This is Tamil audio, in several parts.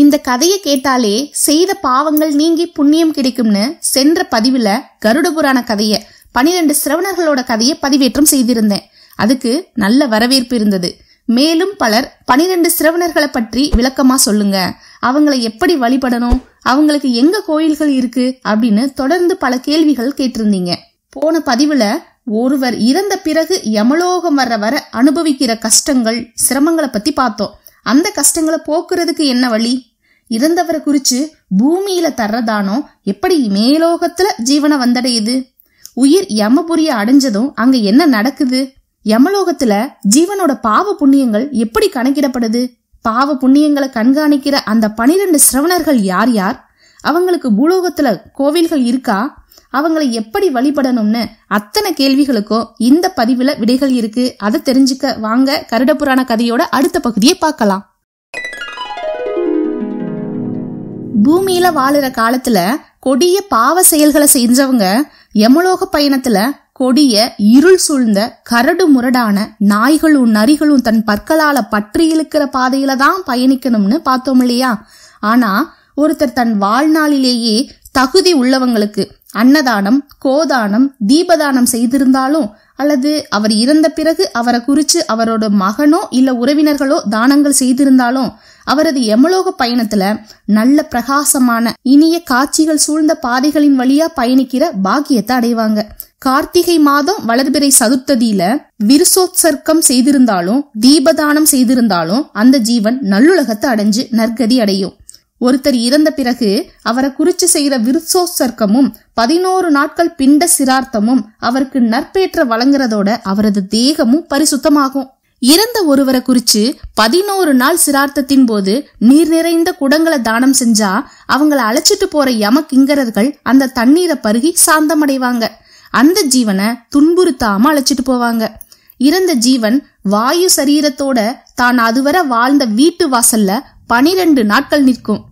இந்த கதையை கேட்டாலே செய்த பாவங்கள் நீங்கி புண்ணியம் கிடைக்கும்னு சென்ற பதிவுல கருட புராண கதைய 12 சிரவணர்களோட கதையை பதிவேற்றம் செய்திருந்தேன். அதுக்கு நல்ல வரவேற்பு இருந்தது. மேலும் பலர் 12 சிரவணர்களை பற்றி விளக்கமா சொல்லுங்க, அவங்களை எப்படி வழிபடணும், அவங்களுக்கு எங்க கோயில்கள் இருக்கு அப்படின்னு தொடர்ந்து பல கேள்விகள் கேட்டிருந்தீங்க. போன பதிவுல ஒருவர் இறந்த பிறகு யமலோகம் வர அனுபவிக்கிற கஷ்டங்கள் சிரமங்களை பத்தி பார்த்தோம். அந்த கஷ்டங்களை போக்குறதுக்கு என்ன வழி, இறந்தவரை குறிச்சு பூமியில தர்றதானோ எப்படி மேலோகத்துல ஜீவனை வந்தடையுது, உயிர் யமபுரிய அடைஞ்சதும் அங்க என்ன நடக்குது, யமலோகத்துல ஜீவனோட பாவ புண்ணியங்கள் எப்படி கணக்கிடப்படுது, பாவ புண்ணியங்களை கண்காணிக்கிற அந்த 12 சிரவணர்கள் யார் யார், அவங்களுக்கு பூலோகத்துல கோவில்கள் இருக்கா, அவங்களை எப்படி வழிபடணும்னு அத்தனை கேள்விகளுக்கும் இந்த பதிவுல விடைகள் இருக்கு. அதை தெரிஞ்சுக்க வாங்க கருட புராண கதையோட அடுத்த பகுதியை பார்க்கலாம். பூமியில வாழுற காலத்துல கொடிய பாவ செயல்களை செஞ்சவங்க யமலோக பயணத்துல கொடிய இருள் சூழ்ந்த கரடு முரடான நாய்களும் நரிகளும் தன் பற்களால பற்றி இழுக்கிற பாதையில தான் பயணிக்கணும்னு பார்த்தோம் இல்லையா? ஆனா ஒருத்தர் தன் வாழ்நாளிலேயே தகுதி உள்ளவங்களுக்கு அன்னதானம், கோதானம், தீபதானம் செய்திருந்தாலும் அல்லது அவர் இறந்த பிறகு அவரை குறிச்சு அவரோட மகனோ இல்ல உறவினர்களோ தானங்கள் செய்திருந்தாலும் அவரது யமலோக பயணத்துல நல்ல பிரகாசமான இனிய காட்சிகள் சூழ்ந்த பாதைகளின் வழியா பயணிக்கிற பாக்கியத்தை அடைவாங்க. கார்த்திகை மாதம் வளர்பிறை சதுர்த்ததியில விருசோத்சர்க்கம் செய்திருந்தாலும் தீபதானம் செய்திருந்தாலும் அந்த ஜீவன் நல்லுலகத்தை அடைஞ்சு நற்கதி அடையும். ஒருத்தர் இறந்த பிறகு அவரை குறிச்சு செய்த விருசோத்சர்க்கமும் 11 நாட்கள் பிண்ட சிரார்த்தமும் அவருக்கு நற்பேற்ற வழங்குறதோட அவரது தேகமும் பரிசுத்தமாகும். இறந்த ஒருவரை குறிச்சு 11 நாள் சிரார்த்தத்தின் போது நீர் நிறைந்த குடங்களை தானம் செஞ்சா அவங்கள அழைச்சிட்டு போற யம கிங்கரர்கள் அந்த தண்ணீரை பருகி சாந்தமடைவாங்க. அந்த ஜீவனை துன்புறுத்தாம அழைச்சிட்டு போவாங்க. இறந்த ஜீவன் வாயு சரீரத்தோட தான் அதுவரை வாழ்ந்த வீட்டு வாசல்ல 12 நாட்கள் நிற்கும்.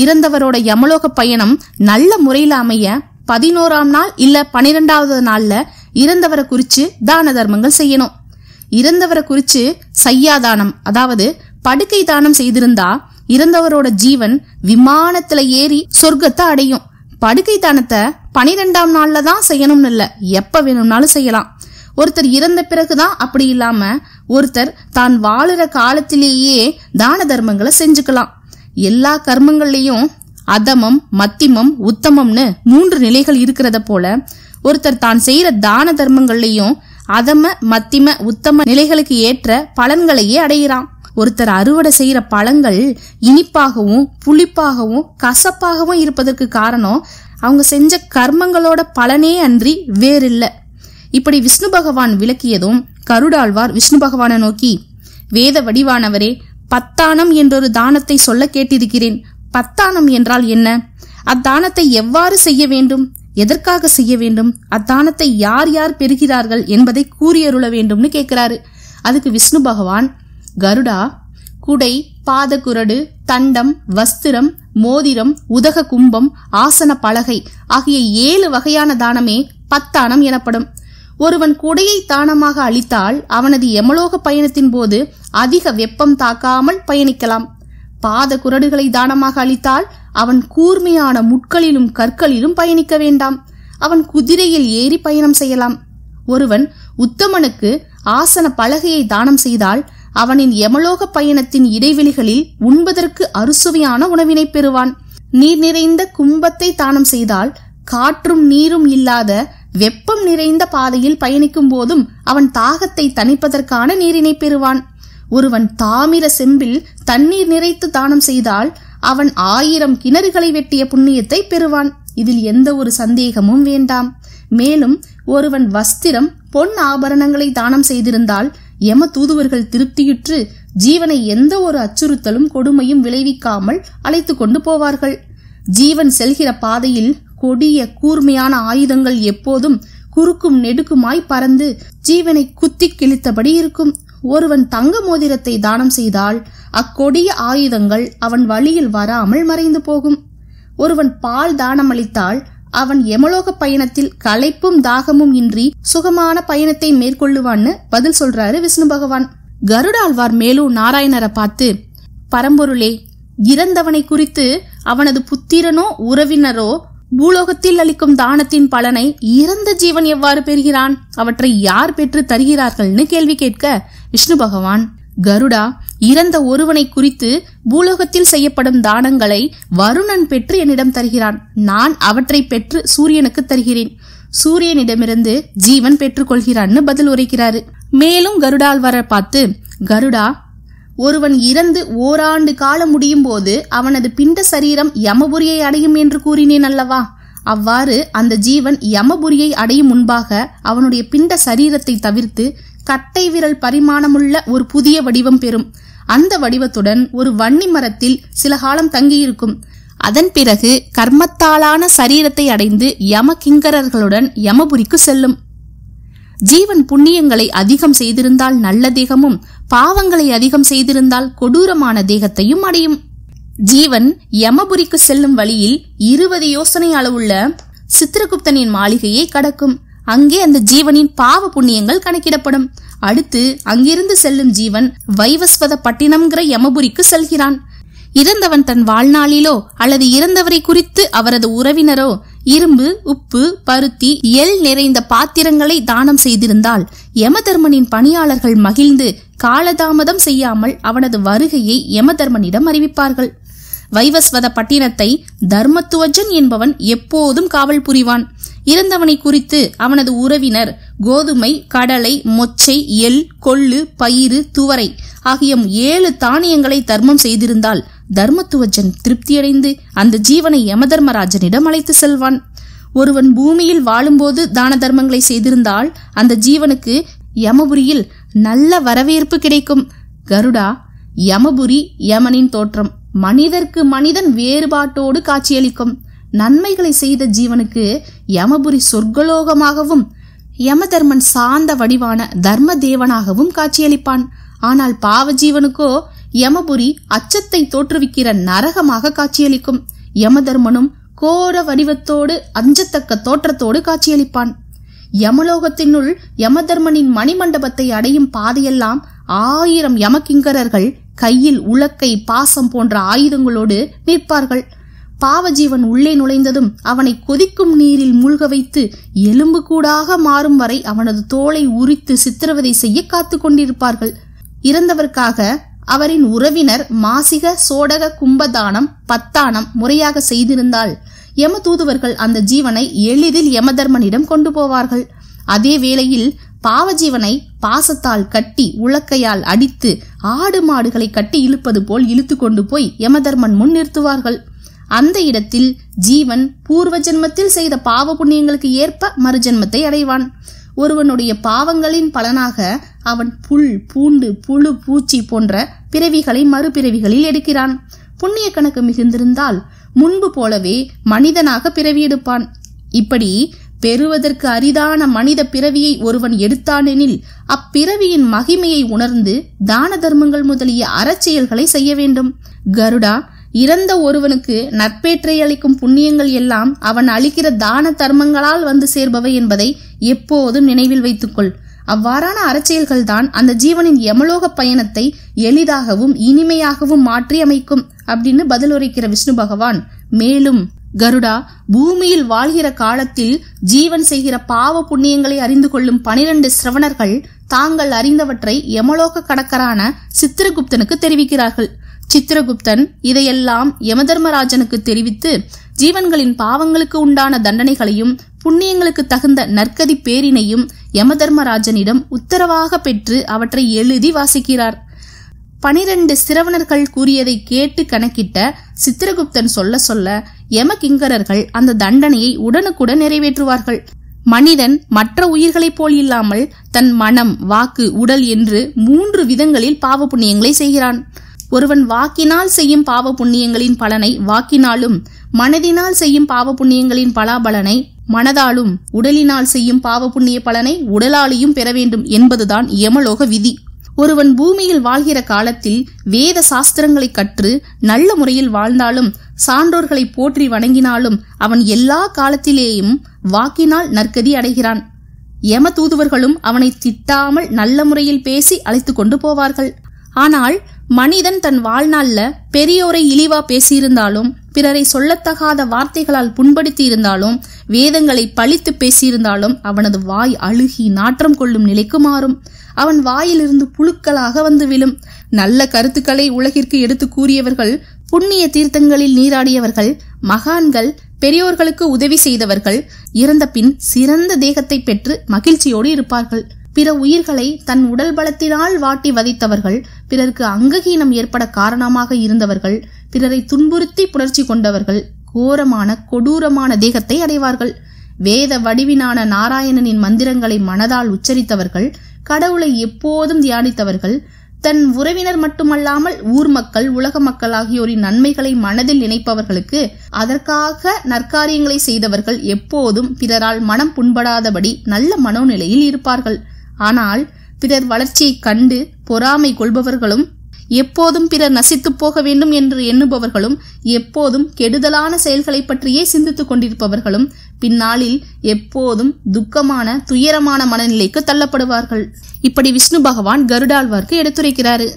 இறந்தவரோட யமலோக பயணம் நல்ல முறையில அமைய 11ஆம் நாள் இல்ல 12வது நாள்ல இறந்தவரை குறிச்சு தான தர்மங்கள் செய்யணும். இறந்தவரை குறிச்சு சையாதானம் அதாவது படுக்கை தானம் செய்திருந்தா இறந்தவரோட ஜீவன் விமானத்துல ஏறி சொர்க்கத்தை அடையும். படுக்கை தானத்தை 12ஆம் நாள்ல தான் செய்யணும்னு இல்ல, எப்ப வேணும்னாலும் செய்யலாம். ஒருத்தர் இறந்த பிறகுதான் அப்படி இல்லாம ஒருத்தர் தான் வாழுற காலத்திலேயே தான தர்மங்களை செஞ்சுக்கலாம். எல்லா கர்மங்கள்லயும் அதமம், மத்திமம், உத்தமம்னு 3 நிலைகள் இருக்கிறத போல ஒருத்தர் தான் செய்யற தான தர்மங்கள்லயும் அதம, மத்திம, உத்தம நிலைகளுக்கு ஏற்ற பலன்களையே அடையிறான். ஒருத்தர் அறுவடை செய்யற பழங்கள் இனிப்பாகவும் புளிப்பாகவும் கசப்பாகவும் இருப்பதற்கு காரணம் அவங்க செஞ்ச கர்மங்களோட பலனே அன்றி வேறில்ல. இப்படி விஷ்ணு பகவான் விளக்கியதும் கருடாழ்வார் விஷ்ணு பகவானை நோக்கி, வேத வடிவானவரே, பத்தானம் என்றொரு தானத்தை சொல்ல கேட்டிருக்கிறேன். பத்தானம் என்றால் என்ன? அத்தானத்தை எவ்வாறு செய்ய வேண்டும், எதற்காக செய்ய வேண்டும், அத்தானத்தை யார் யார் பெறுகிறார்கள் என்பதை கூறியருள வேண்டும்னு கேட்கிறாரு. அதுக்கு விஷ்ணு பகவான், கருடா, குடை, பாதகுரடு, தண்டம், வஸ்திரம், மோதிரம், உதக கும்பம், ஆசன பலகை ஆகிய 7 வகையான தானமே பத்தானம் எனப்படும். ஒருவன் குடையை தானமாக அளித்தால் அவனது யமலோக பயணத்தின் போது அதிக வெப்பம் தாக்காமல் பயணிக்கலாம். பாத குரடுகளை தானமாக அளித்தால் அவன் கூர்மையான முட்களிலும் கற்களிலும் பயணிக்க வேண்டாம். அவன் குதிரையில் ஏறி பயணம் செய்யலாம். ஒருவன் உத்தமனுக்கு ஆசன பலகையை தானம் செய்தால் அவனின் யமலோக பயணத்தின் இடைவெளிகளில் உண்பதற்கு அறுசுவையான உணவினை பெறுவான். நீர் நிறைந்த கும்பத்தை தானம் செய்தால் காற்றும் நீரும் இல்லாத வெப்பம் நிறைந்த பாதையில் பயணிக்கும் போதும் அவன் தாகத்தை தணிப்பதற்கான நீரினை பெறுவான். ஒருவன் தாமிர செம்பில் தண்ணீர் நிறைத்து தானம் செய்தால் அவன் 1000 கிணறுகளை வெட்டிய புண்ணியத்தை பெறுவான். இதில் எந்த ஒரு சந்தேகமும் வேண்டாம். மேலும் ஒருவன் வஸ்திரம், பொன் ஆபரணங்களை தானம் செய்திருந்தால் யம தூதுவர்கள் திருப்தியுற்று ஜீவனை எந்த ஒரு அச்சுறுத்தலும் கொடுமையும் விளைவிக்காமல் அழைத்து கொண்டு போவார்கள். ஜீவன் செல்கிற பாதையில் கொடிய கூர்மையான ஆயுதங்கள் எப்போதும் குறுக்கும் நெடுக்குமாய் பறந்து ஜீவனை குத்தி கிழித்தபடி இருக்கும். ஒருவன் தங்க மோதிரத்தை தானம் செய்தால் அக்கொடிய ஆயுதங்கள் அவன் வழியில் வராமல் மறைந்து போகும். ஒருவன் பால் தானம் அளித்தால் அவன் யமலோக பயணத்தில் களைப்பும் தாகமும் இன்றி சுகமான பயணத்தை மேற்கொள்ளுவான்னு பதில் சொல்றாரு விஷ்ணு பகவான். கருடாழ்வார் மேலும் நாராயணரை பார்த்து, பரம்பொருளே, இறந்தவனை குறித்து அவனது புத்திரனோ உறவினரோ பூலோகத்தில் அளிக்கும் தானத்தின் பலனை இறந்த ஜீவன் எவ்வாறு பெறுகிறான், அவற்றை யார் பெற்று தருகிறார்கள்னு கேள்வி கேட்க விஷ்ணு பகவான், கருடா, இறந்த ஒருவனை குறித்து பூலோகத்தில் செய்யப்படும் தானங்களை வருணன் பெற்று என்னிடம் தருகிறான். நான் அவற்றை பெற்று சூரியனுக்கு தருகிறேன். சூரியனிடமிருந்து ஜீவன் பெற்றுக் கொள்கிறான்னு பதில் உரைக்கிறாரு. மேலும் கருடாழ்வாரை பார்த்து, கருடா, ஒருவன் இறந்து ஓராண்டு காலம் முடியும் போது அவனது பிண்ட சரீரம் யமபுரியை அடையும் என்று கூறினேன் அல்லவா? அவ்வாறு அந்த ஜீவன் யமபுரியை அடையும் முன்பாக அவனுடைய பிண்ட சரீரத்தை தவிர்த்து கட்டை விரல் பரிமாணமுள்ள ஒரு புதிய வடிவம் பெறும். அந்த வடிவத்துடன் ஒரு வன்னி மரத்தில் சில காலம் தங்கியிருக்கும். அதன் பிறகு கர்மத்தாலான சரீரத்தை அடைந்து யம கிங்கரர்களுடன் யமபுரிக்கு செல்லும். ஜீவன் புண்ணியங்களை அதிகம் செய்திருந்தால் நல்ல தேகமும், பாவங்களை அதிகம் செய்திருந்தால் கொடூரமான தேகத்தையும் அடையும். ஜீவன் யமபுரிக்கு செல்லும் வழியில் 20 யோசனை அளவுள்ள சித்திரகுப்தனின் மாளிகையை கடக்கும். அங்கே அந்த ஜீவனின் பாவ புண்ணியங்கள் கணக்கிடப்படும். அடுத்து அங்கிருந்து செல்லும் ஜீவன் வைவஸ்வத பட்டினம்ங்கிற யமபுரிக்கு செல்கிறான். இறந்தவன் தன் வாழ்நாளிலோ அல்லது இறந்தவரை குறித்து அவரது உறவினரோ இரும்பு, உப்பு, பருத்தி, எள் நிறைந்த பாத்திரங்களை தானம் செய்திருந்தால் யமதர்மனின் பணியாளர்கள் மகிழ்ந்து காலதாமதம் செய்யாமல் அவனது வருகையை யமதர்மனிடம் அறிவிப்பார்கள். வைவஸ்வத பட்டினத்தை தர்மத்துவஜன் என்பவன் எப்போதும் காவல் புரிவான். இறந்தவனை குறித்து அவனது உறவினர் கோதுமை, கடலை, மொச்சை, எள், கொள்ளு, பயிறு, துவரை ஆகிய 7 தானியங்களை தர்மம் செய்திருந்தால் தர்மத்துவஜன் திருப்தியடைந்து அந்த ஜீவனை யமதர்மராஜனிடம் அழைத்து செல்வான். ஒருவன் பூமியில் வாழும்போது தான தர்மங்களை செய்திருந்தால் அந்த ஜீவனுக்கு யமபுரியில் நல்ல வரவேற்பு கிடைக்கும். கருடா, யமபுரி யமனின் தோற்றம். மனிதர்க்கு மனிதன் வேறுபாட்டோடு காட்சியளிக்கும். நன்மைகளை செய்த ஜீவனுக்கு யமபுரி சொர்க்கலோகமாகவும் யமதர்மன் சாந்த வடிவான தர்ம தேவனாகவும் காட்சியளிப்பான். ஆனால் பாவ ஜீவனுக்கோ யமபுரி அச்சத்தை தோற்றுவிக்கிற நரகமாக காட்சியளிக்கும். யமதர்மனும் கோர வடிவத்தோடு அஞ்சத்தக்க தோற்றத்தோடு காட்சியளிப்பான். யமலோகத்தினுள் யமதர்மனின் மணிமண்டபத்தை அடையும் பாதையெல்லாம் 1000 யமகிங்கரர்கள் கையில் உலக்கை, பாசம் போன்ற ஆயுதங்களோடு நிற்பார்கள். பாவஜீவன் உள்ளே நுழைந்ததும் அவனை கொதிக்கும் நீரில் மூழ்க வைத்து எலும்பு கூடாக மாறும் வரை அவனது தோலை உரித்து சித்திரவதை செய்ய காத்து கொண்டிருப்பார்கள். இறந்தவர்க்காக அவரின் உறவினர் மாசிக, சோடக, கும்பதானம், பத்தானம் முறையாக செய்திருந்தால் யம தூதுவர்கள் அந்த ஜீவனை எளிதில் யமதர்மனிடம் கொண்டு போவார்கள். அதே வேளையில் பாவஜீவனை பாசத்தால் கட்டி உலக்கையால் அடித்து ஆடு மாடுகளை கட்டி இழுப்பது போல் இழுத்து கொண்டு போய் யமதர்மன் முன் நிறுத்துவார்கள். அந்த இடத்தில் ஜீவன் பூர்வ ஜென்மத்தில் செய்த பாவ புண்ணியங்களுக்கு ஏற்ப மறுஜென்மத்தை அடைவான். ஒருவனுடைய பாவங்களின் பலனாக அவன் புல், பூண்டு, புழு, பூச்சி போன்ற பிறவிகளை மறுபிறவிகளில் எடுக்கிறான். புண்ணிய கணக்கு மிகுந்திருந்தால் முன்பு போலவே மனிதனாக பிறவி எடுப்பான். இப்படி பெறுவதற்கு அரிதான மனித பிறவியை ஒருவன் எடுத்தானெனில் அப்பிறவியின் மகிமையை உணர்ந்து தான தர்மங்கள் முதலிய அறச்செயல்களை செய்ய வேண்டும். கருடா, இறந்த ஒருவனுக்கு நற்பேற்றை அளிக்கும் புண்ணியங்கள் எல்லாம் அவன் அளிக்கிற தான தர்மங்களால் வந்து சேர்பவை என்பதை எப்போதும் நினைவில் வைத்துக்கொள். அவ்வாறான அறச்செயல்கள் தான் அந்த ஜீவனின் யமலோக பயணத்தை எளிதாகவும் இனிமையாகவும் மாற்றி அமைக்கும் அப்படின்னு பதில் உரைக்கிற விஷ்ணு பகவான் மேலும், கருடா, பூமியில் வாழ்கிற காலத்தில் ஜீவன் செய்கிற பாவ புண்ணியங்களை அறிந்து கொள்ளும் 12 சிரவணர்கள் தாங்கள் அறிந்தவற்றை யமலோக கடக்கரான சித்திரகுப்தனுக்கு தெரிவிக்கிறார்கள். சித்திரகுப்தன் இதையெல்லாம் யமதர்மராஜனுக்கு தெரிவித்து ஜீவன்களின் பாவங்களுக்கு உண்டான தண்டனைகளையும் புண்ணியங்களுக்கு தகுந்த நற்கதி பேரினையும் யமதர்மராஜனிடம் உத்தரவாக பெற்று அவற்றை எழுதி வாசிக்கிறார். 12 சிரவணர்கள் கூறியதை கேட்டு கணக்கிட்ட சித்திரகுப்தன் சொல்ல சொல்ல யமகிங்கரர்கள் அந்த தண்டனையை உடனுக்குடன் நிறைவேற்றுவார்கள். மனிதன் மற்ற உயிர்களைப் போல் இல்லாமல் தன் மனம், வாக்கு, உடல் என்று 3 விதங்களில் பாவ புண்ணியங்களை செய்கிறான். ஒருவன் வாக்கினால் செய்யும் பாவ புண்ணியங்களின் பலனை வாக்கினாலும், மனதினால் செய்யும் பாவ புண்ணியங்களின் பலாபலனை மனதாலும், உடலினால் செய்யும் பாவ புண்ணிய பலனை உடலாலையும் பெற வேண்டும் என்பதுதான் யமலோக விதி. ஒருவன் பூமியில் வாழ்கிற காலத்தில் வேத சாஸ்திரங்களை கற்று நல்ல முறையில் வாழ்ந்தாலும், சான்றோர்களை போற்றி வணங்கினாலும் அவன் எல்லா காலத்திலேயும் வாக்கினால் நற்கதி அடைகிறான். யம தூதுவர்களும் அவனை திட்டாமல் நல்ல முறையில் பேசி அழைத்து கொண்டு போவார்கள். ஆனால் மனிதன் தன் வாழ்நாள்ல பெரியோரை இழிவா பேசியிருந்தாலும், பிறரை சொல்லத்தகாத வார்த்தைகளால் புண்படுத்தி இருந்தாலும், வேதங்களை பழித்து பேசியிருந்தாலும் அவனது வாய் அழுகி நாற்றம் கொள்ளும் நிலைக்கு மாறும். அவன் வாயிலிருந்து புழுக்களாக வந்து விழும். நல்ல கருத்துக்களை உலகிற்கு எடுத்து கூறியவர்கள், புண்ணிய தீர்த்தங்களில் நீராடியவர்கள், மகான்கள், பெரியோர்களுக்கு உதவி செய்தவர்கள் இறந்த பின் சிறந்த தேகத்தை பெற்று மகிழ்ச்சியோடு இருப்பார்கள். பிற உயிர்களை தன் உடல் பலத்தினால் வாட்டி வதைத்தவர்கள், பிறருக்கு அங்ககீனம் ஏற்பட காரணமாக இருந்தவர்கள், பிறரை துன்புறுத்தி புணர்ச்சி கொண்டவர்கள் கோரமான கொடூரமான தேகத்தை அடைவார்கள். வேத வடிவினான நாராயணனின் மந்திரங்களை மனதால் உச்சரித்தவர்கள், கடவுளை எப்போதும் தியானித்தவர்கள், தன் உறவினர் மட்டுமல்லாமல் ஊர் மக்கள், உலக மக்கள் ஆகியோரின் நன்மைகளை மனதில் நினைப்பவர்களுக்கு அதற்காக நற்காரியங்களை செய்தவர்கள் எப்போதும் பிறரால் மனம் புண்படாதபடி நல்ல மனோநிலையில் இருப்பார்கள். ஆனால் பிறர் வளர்ச்சியை கண்டு பொறாமை கொள்பவர்களும், எப்போதும் பிறர் நசித்து போக வேண்டும் என்று எண்ணுபவர்களும், எப்போதும் கெடுதலான செயல்களை பற்றியே சிந்தித்துக் கொண்டிருப்பவர்களும் பின்னாளில் எப்போதும் துக்கமான துயரமான மனநிலைக்கு தள்ளப்படுவார்கள். இப்படி விஷ்ணு பகவான் கருடாழ்வார்க்கு எடுத்துரைக்கிறாரு.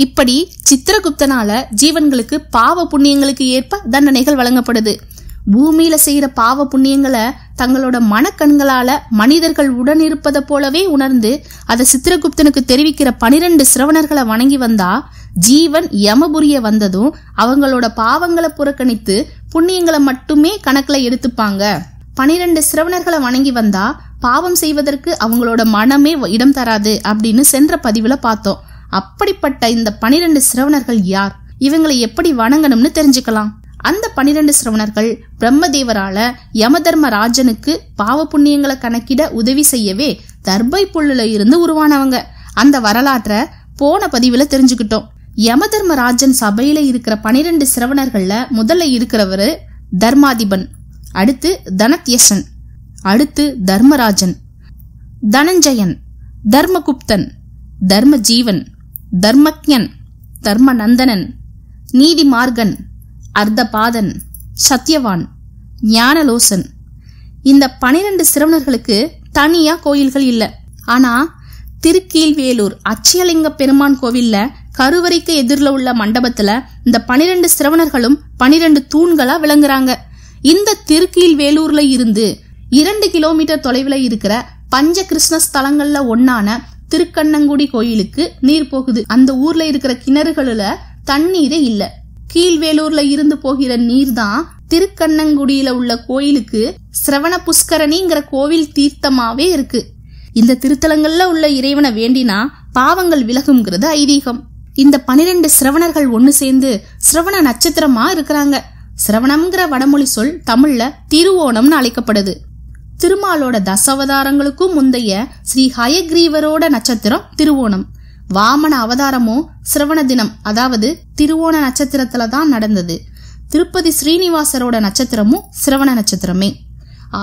இப்படி சித்திரகுப்தனால ஜீவன்களுக்கு பாவ புண்ணியங்களுக்கு ஏற்ப தண்டனைகள் வழங்கப்படுது. பூமியில செய்யற பாவ புண்ணியங்களை தங்களோட மனக்கண்களால மனிதர்கள் உடன் இருப்பதை போலவே உணர்ந்து அதை சித்திரகுப்தனுக்கு தெரிவிக்கிற 12 சிரவணர்களை வணங்கி வந்தா, ஜீவன் யமபுரிய வந்ததும் அவங்களோட பாவங்களை புறக்கணித்து புண்ணியங்களை மட்டுமே கணக்குல எடுத்துப்பாங்க. 12 சிரவணர்களை வணங்கி வந்தா பாவம் செய்வதற்கு அவங்களோட மனமே இடம் தராது அப்படின்னு சென்ற பதிவுல பார்த்தோம். அப்படிப்பட்ட இந்த 12 சிரவணர்கள் யார், இவங்களை எப்படி வணங்கணும்னு தெரிஞ்சுக்கலாம். அந்த 12 சிரவணர்கள் பிரம்மதேவரால யமதர்ம ராஜனுக்கு பாவ புண்ணியங்களை கணக்கிட உதவி செய்யவே தர்பை புல்லுல இருந்து உருவானவங்க. அந்த வரலாற்றை போன பதிவுல தெரிஞ்சுக்கிட்டோம். யமதர்மராஜன் சபையில இருக்கிற 12 சிரவணர்கள்ல முதல்ல இருக்கிறவரு தர்மாதிபன், அடுத்து தனத்யசன், அடுத்து தர்மராஜன், தனஞ்சயன், தர்மகுப்தன், தர்மஜீவன், தர்மக்ஞன், தர்மநந்தனன், நீதிமார்கன், அர்த்தபாதன், சத்யவான், ஞானலோசன். இந்த 12 சிரவணர்களுக்கு தனியா கோயில்கள் இல்ல. ஆனா திருக்கீழ்வேலூர் அச்சியலிங்க பெருமான் கோவில்ல கருவறைக்கு எதிரில் உள்ள மண்டபத்துல இந்த 12 சிரவணர்களும் 12 தூண்களா விளங்குறாங்க. இந்த திருக்கீழ்வேலூர்ல இருந்து 2 கிலோமீட்டர் தொலைவில் இருக்கிற பஞ்ச கிருஷ்ண ஸ்தலங்கள்ல ஒன்னான திருக்கண்ணங்குடி கோயிலுக்கு நீர் போகுது. அந்த ஊர்ல இருக்கிற கிணறுகளுல தண்ணீரே இல்ல. கீழ்வேலூர்ல இருந்து போகிற நீர் தான் திருக்கண்ணங்குடியில உள்ள கோயிலுக்கு சிரவண புஷ்கரணிங்கிற கோவில் தீர்த்தமாவே இருக்கு. இந்த திருத்தலங்கள்ல உள்ள இறைவனை வேண்டினா பாவங்கள் விலகுங்கிறது ஐதீகம். இந்த 12 சிரவணர்கள் ஒண்ணு சேர்ந்து சிரவண நட்சத்திரமா இருக்கிறாங்க. சிரவணம்ங்கிற வடமொழி சொல் தமிழ்ல திருவோணம்னு அழைக்கப்படுது. திருமாலோட தசாவதாரங்களுக்கும் முந்தைய ஸ்ரீ ஹயக்ரீவரோட நட்சத்திரம் திருவோணம். வாமன அவதாரமும் சிரவண தினம், அதாவது திருவோண நட்சத்திரத்துல தான் நடந்தது. திருப்பதி ஸ்ரீனிவாசரோட நட்சத்திரமும் சிரவண நட்சத்திரமே.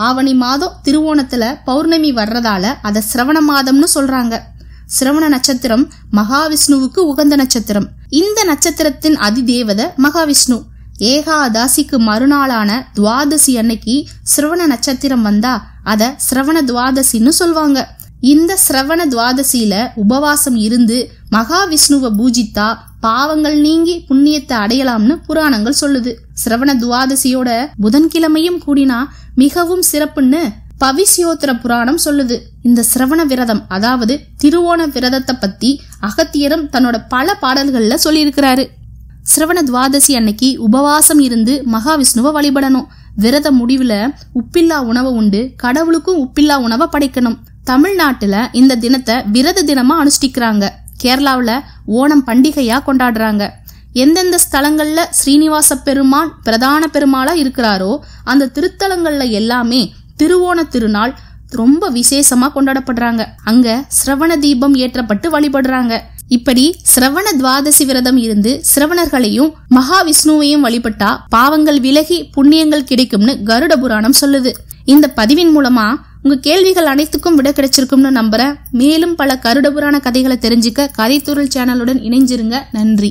ஆவணி மாதம் திருவோணத்துல பௌர்ணமி வர்றதால அத சிரவண மாதம்னு சொல்றாங்க. சிரவண நட்சத்திரம் மகாவிஷ்ணுவுக்கு உகந்த நட்சத்திரம். இந்த நட்சத்திரத்தின் அதிதேவத மகாவிஷ்ணு. ஏகாதசிக்கு மறுநாளான துவாதசி அன்னைக்கு சிரவண நட்சத்திரம் வந்தா அத சிரவண துவாதசின்னு சொல்வாங்க. இந்த சிரவண துவாதசியில உபவாசம் இருந்து மகாவிஷ்ணுவை பூஜித்தா பாவங்கள் நீங்கி புண்ணியத்தை அடையலாம்னு புராணங்கள் சொல்லுது. சிரவண துவாதசியோட புதன்கிழமையும் கூடினா மிகவும் சிறப்புன்னு பவிஷ்யோத்திர புராணம் சொல்லுது. இந்த சிரவண விரதம், அதாவது திருவோண விரதத்தை பத்தி அகத்தியரும் தன்னோட பல பாடல்கள்ல சொல்லியிருக்கிறாரு. சிரவண துவாதசி அன்னைக்கு உபவாசம் இருந்து மகாவிஷ்ணுவை வழிபடணும். விரத முடிவுல உப்பில்லா உணவை உண்டு கடவுளுக்கும் உப்பில்லா உணவை படைக்கணும். தமிழ்நாட்டுல இந்த தினத்தை விரத தினமா அனுஷ்டிக்கிறாங்க. கேரளாவுல ஓணம் பண்டிகையா கொண்டாடுறாங்க. எந்தெந்த ஸ்தலங்கள்ல ஸ்ரீனிவாச பெருமான் பிரதான பெருமாளா இருக்கிறாரோ அந்த திருத்தலங்கள்ல எல்லாமே திருவோண திருநாள் ரொம்ப விசேஷமா கொண்டாடப்படுறாங்க. அங்க சிரவண தீபம் ஏற்றப்பட்டு வழிபடுறாங்க. இப்படி சிரவண துவாதசி விரதம் இருந்து சிரவணர்களையும் மகாவிஷ்ணுவையும் வழிபட்டா பாவங்கள் விலகி புண்ணியங்கள் கிடைக்கும்னு கருட புராணம் சொல்லுது. இந்த பதிவின் மூலமா உங்க கேள்விகள் அனைத்துக்கும் விட கிடைச்சிருக்கும்னு நம்புறேன். மேலும் பல கருட புராண கதைகளை தெரிஞ்சுக்க கதைத்துறல் சேனலுடன் இணைஞ்சிருங்க. நன்றி.